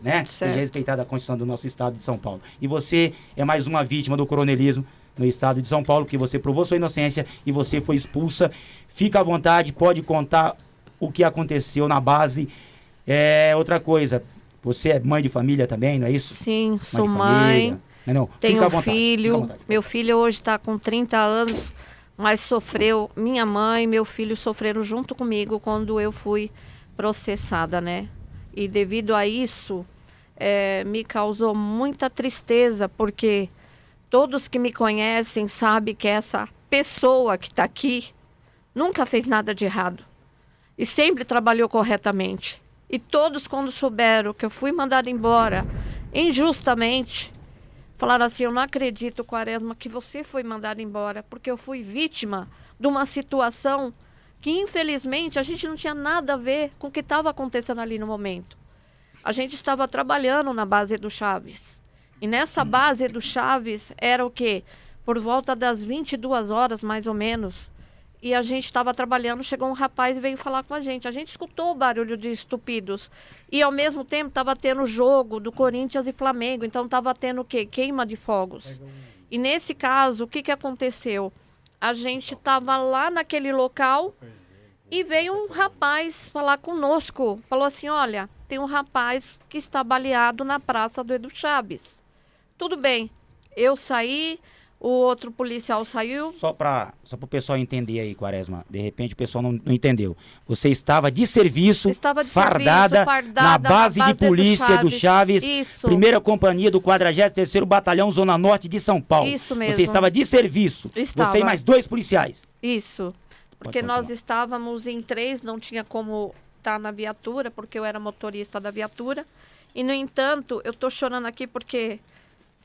né? Certo. Seja respeitada a Constituição do nosso estado de São Paulo. E você é mais uma vítima do coronelismo no estado de São Paulo, porque você provou sua inocência e você foi expulsa. Fica à vontade, pode contar o que aconteceu na base. Outra coisa, você é mãe de família também, não é isso? Sim, sou de mãe. família. Não, Tenho fica à um vontade, fica à filho. vontade. Meu filho hoje está com 30 anos, mas sofreu. Minha mãe e meu filho sofreram junto comigo quando eu fui processada, né? E devido a isso, me causou muita tristeza, porque todos que me conhecem sabem que essa pessoa que está aqui nunca fez nada de errado e sempre trabalhou corretamente. E todos, quando souberam que eu fui mandada embora injustamente, falaram assim: eu não acredito, Quaresma, que você foi mandada embora, porque eu fui vítima de uma situação que, infelizmente, a gente não tinha nada a ver com o que estava acontecendo ali no momento. A gente estava trabalhando na base do Chaves. E nessa base do Chaves era o quê? Por volta das 22 horas, mais ou menos. E a gente estava trabalhando, chegou um rapaz e veio falar com a gente. A gente escutou o barulho de estúpidos. E, ao mesmo tempo, estava tendo jogo do Corinthians e Flamengo. Então, estava tendo o quê? Queima de fogos. E, nesse caso, o que, que aconteceu? A gente estava lá naquele local e veio um rapaz falar conosco. Falou assim: olha, tem um rapaz que está baleado na praça do Edu Chaves. Tudo bem. Eu saí... O outro policial saiu. Só para o pessoal entender aí, Quaresma. De repente o pessoal não entendeu. Você estava de serviço, fardada na base de polícia do Chaves. Isso. Primeira companhia do 43º Batalhão Zona Norte de São Paulo. Isso mesmo. Você estava de serviço. Estava. Você e mais 2 policiais. Isso. Porque nós estávamos em 3, não tinha como estar na viatura, porque eu era motorista da viatura. E, no entanto, eu estou chorando aqui porque...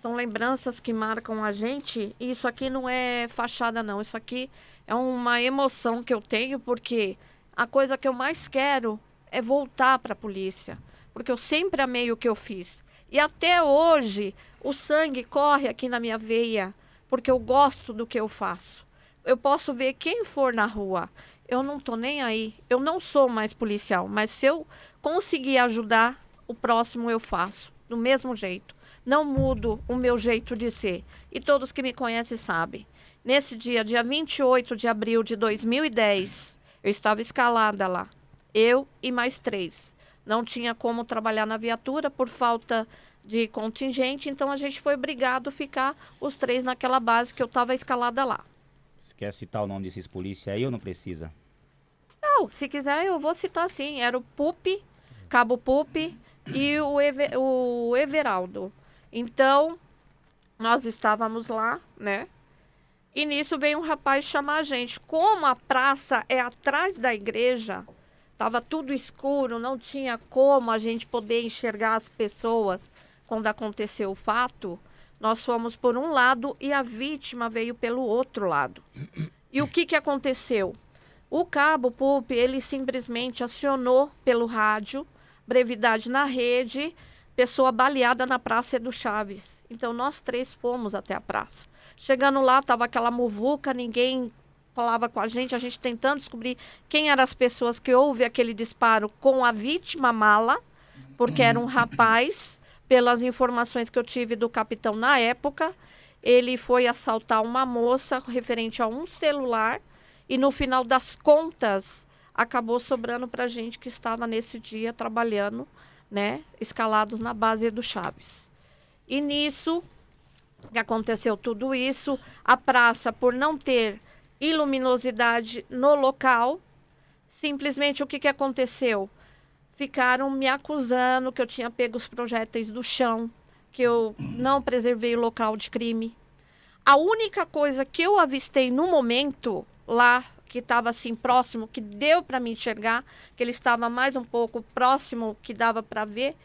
são lembranças que marcam a gente, e isso aqui não é fachada, não. Isso aqui é uma emoção que eu tenho, porque a coisa que eu mais quero é voltar para a polícia, porque eu sempre amei o que eu fiz. E até hoje, o sangue corre aqui na minha veia, porque eu gosto do que eu faço. Eu posso ver quem for na rua, eu não estou nem aí. Eu não sou mais policial, mas se eu conseguir ajudar, o próximo eu faço, do mesmo jeito. Não mudo o meu jeito de ser. E todos que me conhecem sabem. Nesse dia 28 de abril de 2010, eu estava escalada lá. Eu e mais 3. Não tinha como trabalhar na viatura por falta de contingente, então a gente foi obrigado a ficar os 3 naquela base que eu estava escalada lá. Você quer citar o nome desses polícias aí ou não precisa? Não, se quiser eu vou citar sim. Era o Pupi, Cabo Pupi e o Everaldo. Então, nós estávamos lá, né? E nisso veio um rapaz chamar a gente. Como a praça é atrás da igreja, estava tudo escuro, não tinha como a gente poder enxergar as pessoas quando aconteceu o fato. Nós fomos por um lado e a vítima veio pelo outro lado. E o que aconteceu? O Cabo Pupi, ele simplesmente acionou pelo rádio, brevidade na rede... pessoa baleada na Praça Edu Chaves. Então, nós 3 fomos até a praça. Chegando lá, estava aquela muvuca, ninguém falava com a gente tentando descobrir quem eram as pessoas que houve aquele disparo com a vítima mala, porque era um rapaz, pelas informações que eu tive do capitão na época, ele foi assaltar uma moça referente a um celular e, no final das contas, acabou sobrando para a gente que estava nesse dia trabalhando, né, escalados na base do Chaves. E nisso, que aconteceu tudo isso, a praça, por não ter iluminosidade no local, simplesmente o que aconteceu? Ficaram me acusando que eu tinha pego os projéteis do chão, que eu não preservei o local de crime. A única coisa que eu avistei no momento lá, que estava assim próximo, que deu para me enxergar, que ele estava mais um pouco próximo, que dava para ver,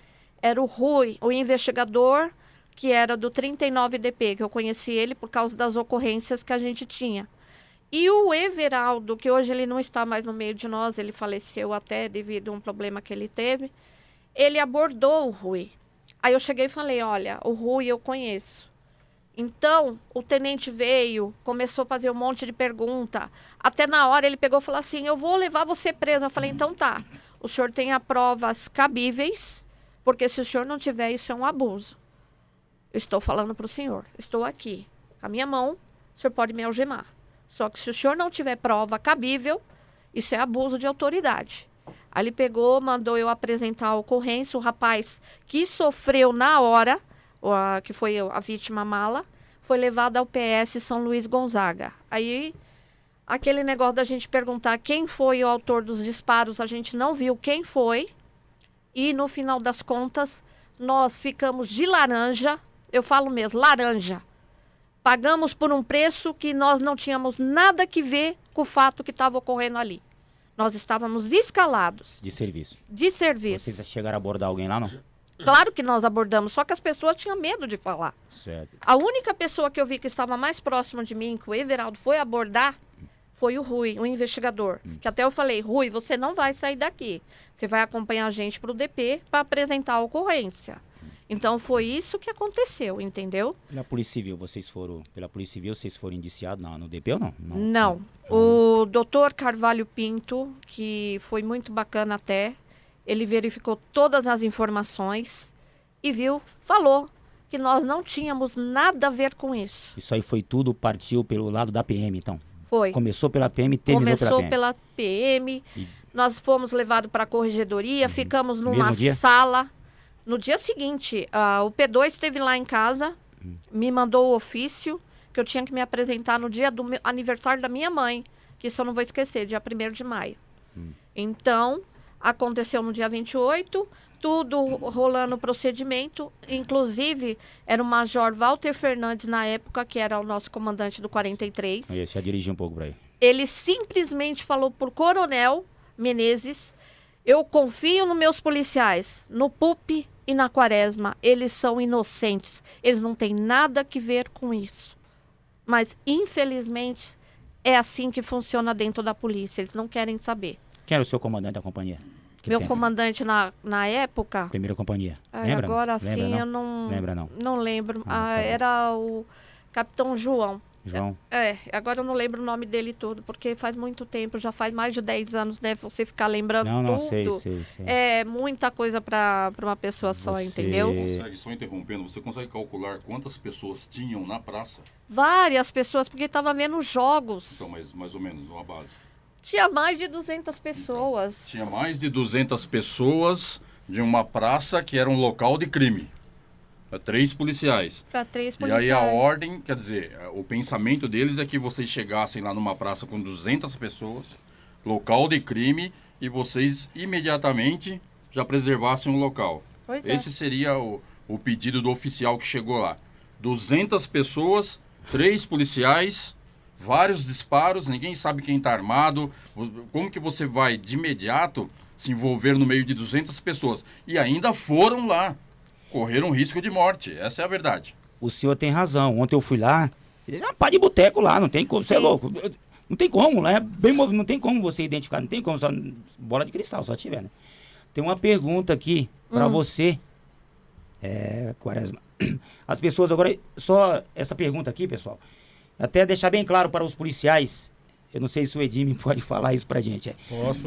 era o Rui, o investigador, que era do 39DP, que eu conheci ele por causa das ocorrências que a gente tinha. E o Everaldo, que hoje ele não está mais no meio de nós, ele faleceu até devido a um problema que ele teve, ele abordou o Rui. Aí eu cheguei e falei: olha, o Rui eu conheço. Então, o tenente veio, começou a fazer um monte de pergunta. Até na hora ele pegou e falou assim: eu vou levar você preso. Eu falei: então tá, o senhor tem provas cabíveis, Porque se o senhor não tiver, isso é um abuso. Eu estou falando para o senhor. Estou aqui. Com a minha mão, o senhor pode me algemar. Só que se o senhor não tiver prova cabível, isso é abuso de autoridade. Aí ele pegou, mandou eu apresentar a ocorrência. O rapaz que sofreu na hora, que foi a vítima mala, foi levado ao PS São Luís Gonzaga. Aí, aquele negócio da gente perguntar quem foi o autor dos disparos, a gente não viu quem foi. E, no final das contas, nós ficamos de laranja. Eu falo mesmo, laranja. Pagamos por um preço que nós não tínhamos nada que ver com o fato que estava ocorrendo ali. Nós estávamos escalados. De serviço. De serviço. Vocês chegaram a abordar alguém lá, não? Claro que nós abordamos, só que as pessoas tinham medo de falar. Certo. A única pessoa que eu vi que estava mais próxima de mim, que o Everaldo foi abordar, foi o Rui, o investigador. Que até eu falei, Rui, você não vai sair daqui. Você vai acompanhar a gente para o DP para apresentar a ocorrência. Então foi isso que aconteceu, entendeu? Pela Polícia Civil, vocês foram indiciados no DP ou não? Não. O doutor Carvalho Pinto, que foi muito bacana até, ele verificou todas as informações e falou que nós não tínhamos nada a ver com isso. Isso aí partiu pelo lado da PM, então? Foi. Começou pela PM e terminou pela PM. Nós fomos levados para a corregedoria, ficamos numa Mesmo dia? sala. No dia seguinte, o P2 esteve lá em casa, me mandou o ofício que eu tinha que me apresentar no dia do aniversário da minha mãe, que isso eu não vou esquecer, dia 1º de maio. Então, aconteceu no dia 28, tudo rolando o procedimento, inclusive era o Major Walter Fernandes na época, que era o nosso comandante do 43. Eu já dirigi um pouco para aí. Ele simplesmente falou por Coronel Menezes, eu confio nos meus policiais, no PUP e na Quaresma, eles são inocentes, eles não têm nada que ver com isso. Mas, infelizmente, é assim que funciona dentro da polícia, eles não querem saber. Quem era o seu comandante da companhia? Meu comandante na época... Primeira companhia. Lembra? Agora Lembra, sim, não? eu não... Lembra, não? Não lembro. Tá bom. Era o Capitão João. João? Agora eu não lembro o nome dele todo, porque faz muito tempo, já faz mais de 10 anos, né? Você ficar lembrando tudo. Sei. É muita coisa para uma pessoa só, entendeu? Só interrompendo, você consegue calcular quantas pessoas tinham na praça? Várias pessoas, porque estava vendo jogos. Então, mais ou menos, uma base. Tinha mais de 200 pessoas. Então, tinha mais de 200 pessoas de uma praça que era um local de crime. 3 policiais. Para 3 policiais. E aí a ordem, quer dizer, o pensamento deles é que vocês chegassem lá numa praça com 200 pessoas, local de crime, e vocês imediatamente já preservassem o local. Pois Esse seria o pedido do oficial que chegou lá. 200 pessoas, 3 policiais, vários disparos, ninguém sabe quem está armado. Como que você vai, de imediato, se envolver no meio de 200 pessoas? E ainda foram lá. Correram risco de morte, essa é a verdade. O senhor tem razão. Ontem eu fui lá, é uma pá de boteco lá, não tem como, você é louco. Não tem como, né? Não tem como você identificar, não tem como, só bola de cristal, só tiver, né? Tem uma pergunta aqui pra você, Quaresma. As pessoas agora, só essa pergunta aqui, pessoal, até deixar bem claro para os policiais. Eu não sei se o Edime pode falar isso pra gente.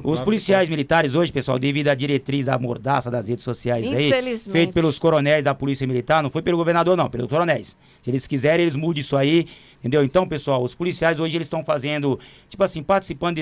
Os policiais militares hoje, pessoal, devido à diretriz, à mordaça das redes sociais aí, feito pelos coronéis da Polícia Militar, não foi pelo governador não, pelos coronéis. Se eles quiserem, eles mudem isso aí, entendeu? Então, pessoal, os policiais hoje, eles estão fazendo, tipo assim, participando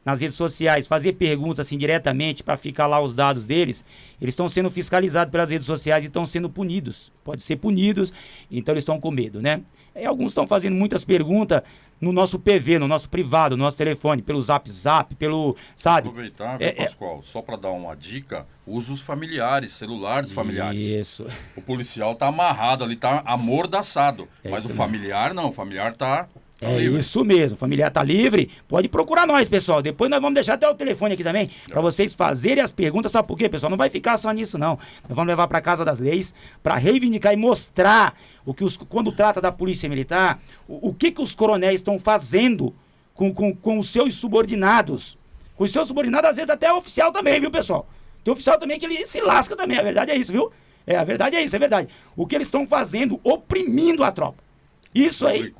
nas redes sociais, fazer perguntas assim diretamente para ficar lá os dados deles, eles estão sendo fiscalizados pelas redes sociais e estão sendo punidos. Pode ser punidos, então eles estão com medo, né? E alguns estão fazendo muitas perguntas no nosso PV, no nosso privado, no nosso telefone, pelo Zap, pelo, sabe? Aproveitar, Pascoal, só para dar uma dica, usa os familiares, celulares familiares. Isso. O policial tá amarrado ali, tá amordaçado, mas o familiar não, o familiar tá livre. Isso mesmo, o familiar tá livre, pode procurar nós, pessoal. Depois nós vamos deixar até o telefone aqui também, para vocês fazerem as perguntas, sabe por quê, pessoal? Não vai ficar só nisso, não. Nós vamos levar para Casa das Leis, para reivindicar e mostrar quando trata da Polícia Militar, o que os coronéis estão fazendo com os seus subordinados. Com os seus subordinados, às vezes até oficial também, viu, pessoal? Tem oficial também que ele se lasca também, a verdade é isso, viu? A verdade é isso, é verdade. O que eles estão fazendo, oprimindo a tropa. Isso aí...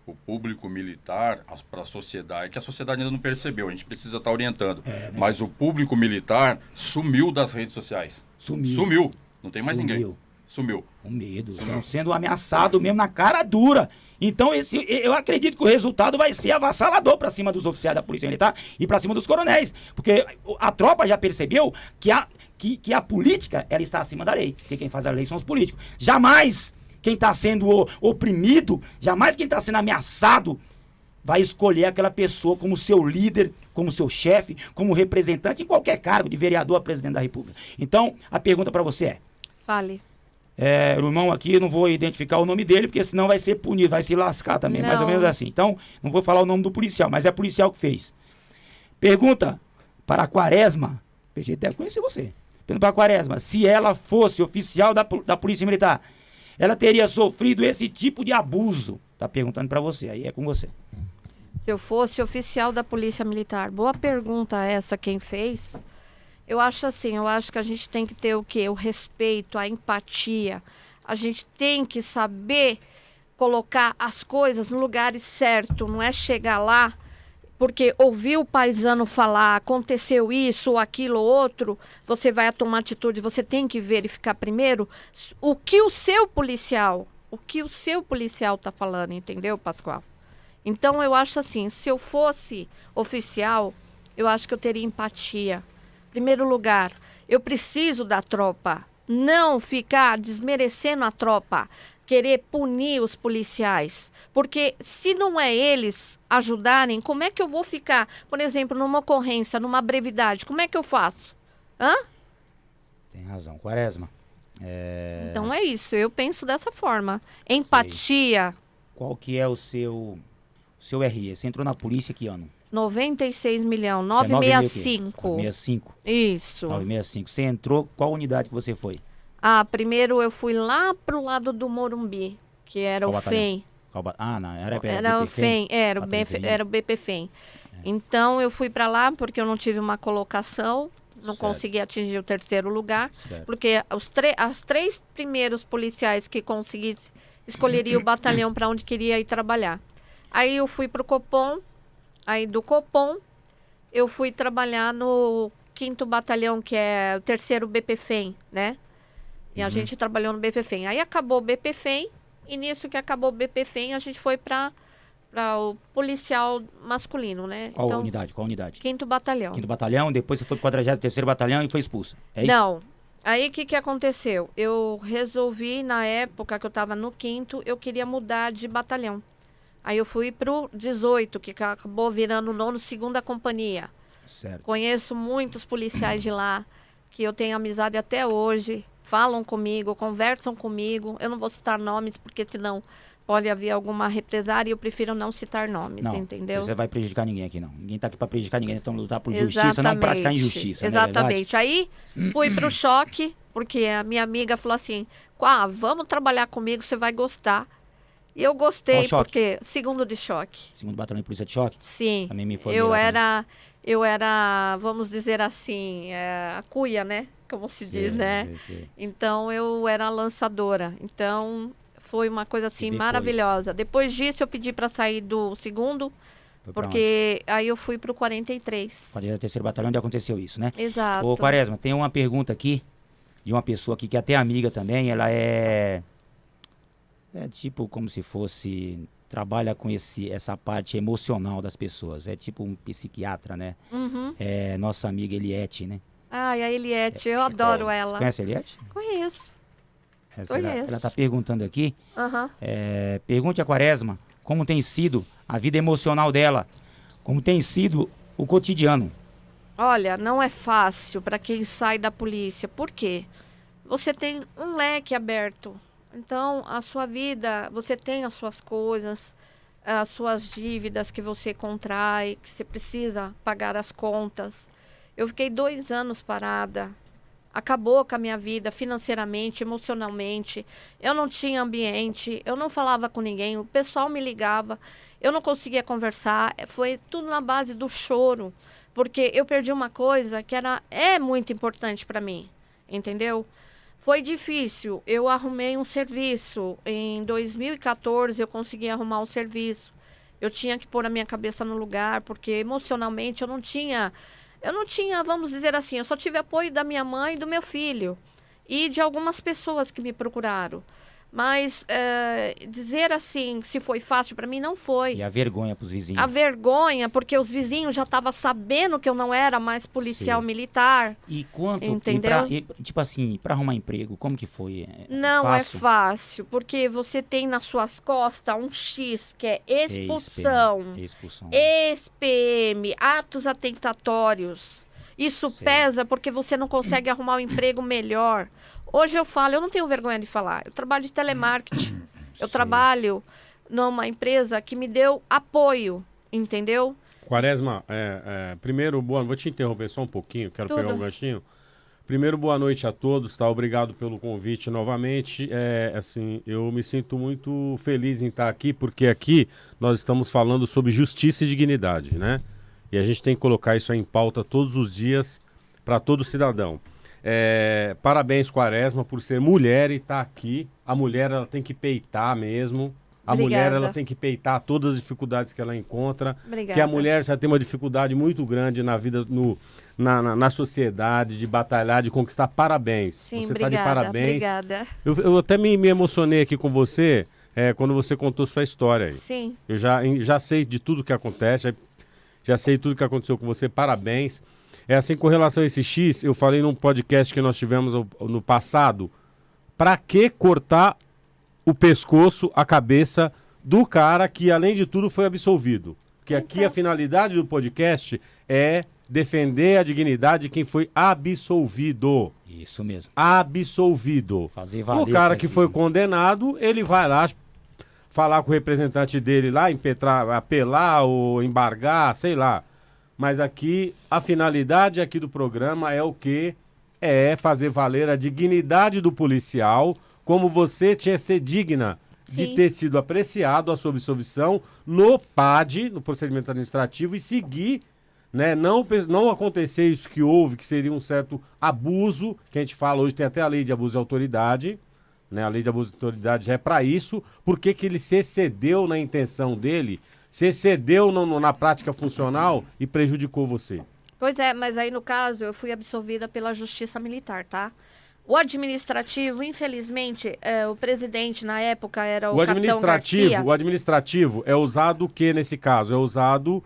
O público militar para a sociedade, que a sociedade ainda não percebeu, a gente precisa estar orientando, mas o público militar sumiu das redes sociais. Sumiu. Não tem mais ninguém. Sumiu. Com medo. Estão sendo ameaçados mesmo na cara dura. Então, eu acredito que o resultado vai ser avassalador para cima dos oficiais da Polícia Militar e para cima dos coronéis. Porque a tropa já percebeu que a política ela está acima da lei. Porque quem faz a lei são os políticos. Jamais quem está sendo oprimido, jamais quem está sendo ameaçado vai escolher aquela pessoa como seu líder, como seu chefe, como representante em qualquer cargo, de vereador a presidente da República. Então, a pergunta para você é... Fale. O irmão aqui, eu não vou identificar o nome dele, porque senão vai ser punido, vai se lascar também, mais ou menos assim. Então, não vou falar o nome do policial, mas é policial que fez. Pergunta para a Quaresma, o PG deve conhecer você. Pergunta para a Quaresma, se ela fosse oficial da Polícia Militar, ela teria sofrido esse tipo de abuso? Tá perguntando para você, aí é com você. Se eu fosse oficial da Polícia Militar, boa pergunta essa quem fez. Eu acho assim, eu acho que a gente tem que ter o quê? O respeito, a empatia. A gente tem que saber colocar as coisas no lugar certo. Não é chegar lá porque ouviu o paisano falar, aconteceu isso ou aquilo ou outro, você vai tomar atitude. Você tem que verificar primeiro o que o seu policial está falando, entendeu, Pascoal? Então eu acho assim, se eu fosse oficial, eu acho que eu teria empatia. Primeiro lugar, eu preciso da tropa, não ficar desmerecendo a tropa, querer punir os policiais. Porque se não é eles ajudarem, como é que eu vou ficar, por exemplo, numa ocorrência, numa brevidade, como é que eu faço? Tem razão, Quaresma. Então é isso, eu penso dessa forma. Empatia. Sei. Qual que é o seu RE? Você entrou na polícia que ano? 96 milhões, 965. 965? Isso. 965. Você entrou, qual unidade que você foi? Primeiro eu fui lá pro lado do Morumbi, que era qual o FEM. Não, era o FEM, era o BP-FEM. Então eu fui para lá porque eu não tive uma colocação, não consegui atingir o terceiro lugar, porque as três primeiros policiais que conseguissem escolheriam o batalhão para onde queria ir trabalhar. Aí eu fui pro Copom. Aí do Copom, eu fui trabalhar no 5º Batalhão, que é o 3º BP-FEM, né? E a gente trabalhou no BP-FEM. Aí acabou o BP-FEM, e nisso que acabou o BP-FEM, a gente foi para o policial masculino, né? Qual unidade? 5º Batalhão. 5º Batalhão, depois você foi pro 43º Batalhão e foi expulsa, é isso? Não. Aí o que aconteceu? Eu resolvi, na época que eu estava no 5º, eu queria mudar de batalhão. Aí eu fui pro 18, que acabou virando o 9º, 2ª Companhia. Certo. Conheço muitos policiais de lá, que eu tenho amizade até hoje, falam comigo, conversam comigo. Eu não vou citar nomes, porque senão pode haver alguma represária e eu prefiro não citar nomes, entendeu? Você vai prejudicar ninguém aqui, não. Ninguém tá aqui para prejudicar ninguém, então lutar por justiça, não praticar injustiça. Exatamente. Aí fui pro choque, porque a minha amiga falou assim, vamos trabalhar comigo, você vai gostar. E eu gostei, porque... 2º de choque. 2º Batalhão de Polícia de Choque? Sim. Também me informei eu era, vamos dizer assim, a cuia, né? Como se diz, né? Sim. Então, eu era lançadora. Então, foi uma coisa assim maravilhosa. Depois disso, eu pedi para sair do 2º, porque aí eu fui pro 43. 43º Batalhão, onde aconteceu isso, né? Exato. Ô, Quaresma, tem uma pergunta aqui, de uma pessoa aqui, que é até amiga também, ela é tipo como se fosse, trabalha com essa parte emocional das pessoas, é tipo um psiquiatra, né? É nossa amiga Eliette, né? Ai, a Eliette, eu adoro ela. Conhece a Eliette? Conheço. Ela tá perguntando aqui, pergunte a Quaresma como tem sido a vida emocional dela, como tem sido o cotidiano. Olha, não é fácil para quem sai da polícia, por quê? Você tem um leque aberto. Então, a sua vida, você tem as suas coisas, as suas dívidas que você contrai, que você precisa pagar as contas. Eu fiquei 2 anos parada. Acabou com a minha vida financeiramente, emocionalmente. Eu não tinha ambiente, eu não falava com ninguém, o pessoal me ligava, eu não conseguia conversar. Foi tudo na base do choro, porque eu perdi uma coisa que é muito importante para mim, entendeu? Foi difícil. Eu arrumei um serviço. Em 2014, eu consegui arrumar um serviço. Eu tinha que pôr a minha cabeça no lugar, porque emocionalmente eu não tinha, vamos dizer assim, eu só tive apoio da minha mãe e do meu filho. e de algumas pessoas que me procuraram. Mas dizer assim, se foi fácil para mim, não foi. E a vergonha pros vizinhos. A vergonha, porque os vizinhos já estavam sabendo que eu não era mais policial Sim. militar. E quanto... Entendeu? Tipo assim, pra arrumar emprego, como que foi? Não fácil? é fácil, porque você tem nas suas costas um X, que é expulsão, Expulsão. ex-PM, atos atentatórios. Isso Sei. pesa porque você não consegue arrumar um emprego melhor. Hoje eu falo, eu não tenho vergonha de falar. Eu trabalho de telemarketing. Eu Sei. trabalho numa empresa que me deu apoio, entendeu? Quaresma, primeiro, vou te interromper só um pouquinho, quero Tudo. pegar um ganchinho. Primeiro, boa noite a todos, tá? Obrigado pelo convite novamente. Assim, eu me sinto muito feliz em estar aqui, porque aqui nós estamos falando sobre justiça e dignidade, né? E a gente tem que colocar isso aí em pauta todos os dias para todo cidadão. Parabéns, Quaresma, por ser mulher e estar aqui. A mulher, ela tem que peitar mesmo. A Obrigada. mulher, ela tem que peitar todas as dificuldades que ela encontra. Obrigada. Que a mulher já tem uma dificuldade muito grande na vida, na sociedade, de batalhar, de conquistar. Parabéns. Sim, você obrigada. tá de parabéns. Obrigada. Eu até me emocionei aqui com você quando você contou sua história aí. Sim. Eu já sei de tudo que acontece, já sei tudo que aconteceu com você. Parabéns. Assim, com relação a esse X, eu falei num podcast que nós tivemos no passado, pra que cortar o pescoço, a cabeça do cara que, além de tudo, foi absolvido? Porque aqui a finalidade do podcast é defender a dignidade de quem foi absolvido. Isso mesmo. Absolvido. Fazer valer. O cara pra que esse- foi condenado, ele vai lá falar com o representante dele lá, impetrar, apelar ou embargar, sei lá. Mas aqui, a finalidade aqui do programa é o quê? É fazer valer a dignidade do policial, como você tinha que ser digna de Sim. ter sido apreciado a sua absolvição no PAD, no procedimento administrativo, e seguir, né? Não acontecer isso que houve, que seria um certo abuso, que a gente fala hoje, tem até a lei de abuso de autoridade, né? A lei de abuso de autoridade já é para isso. Por que que ele se excedeu na intenção dele, se excedeu na prática funcional e prejudicou você? Pois é, mas aí no caso eu fui absolvida pela Justiça Militar, tá? O administrativo, infelizmente, o presidente na época era o capitão Garcia. O administrativo é usado o que nesse caso? É usado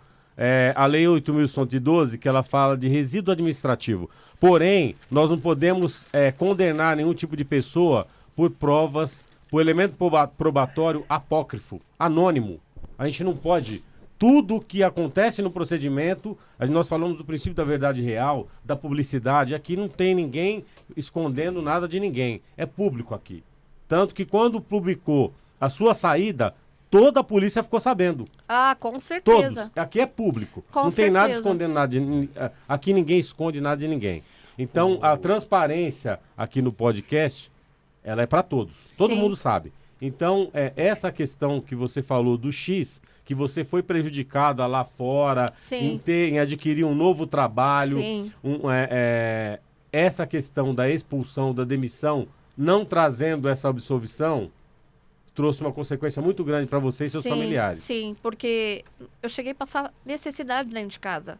a Lei 8.112, que ela fala de resíduo administrativo. Porém, nós não podemos condenar nenhum tipo de pessoa por provas, por elemento probatório apócrifo, anônimo. A gente não pode. Tudo o que acontece no procedimento, nós falamos do princípio da verdade real, da publicidade. Aqui não tem ninguém escondendo nada de ninguém. É público aqui. Tanto que quando publicou a sua saída, toda a polícia ficou sabendo. Ah, com certeza. Todos. Aqui é público. Com não tem nada certeza. escondendo nada de aqui ninguém esconde nada de ninguém. Então, a transparência aqui no podcast, ela é para todos. Todo Sim. mundo sabe. Então, essa questão que você falou do X, que você foi prejudicada lá fora, Sim. em adquirir um novo trabalho, Sim. essa questão da expulsão, da demissão, não trazendo essa absolvição, trouxe uma consequência muito grande para você e seus Sim, familiares. Sim, porque eu cheguei a passar necessidade dentro de casa.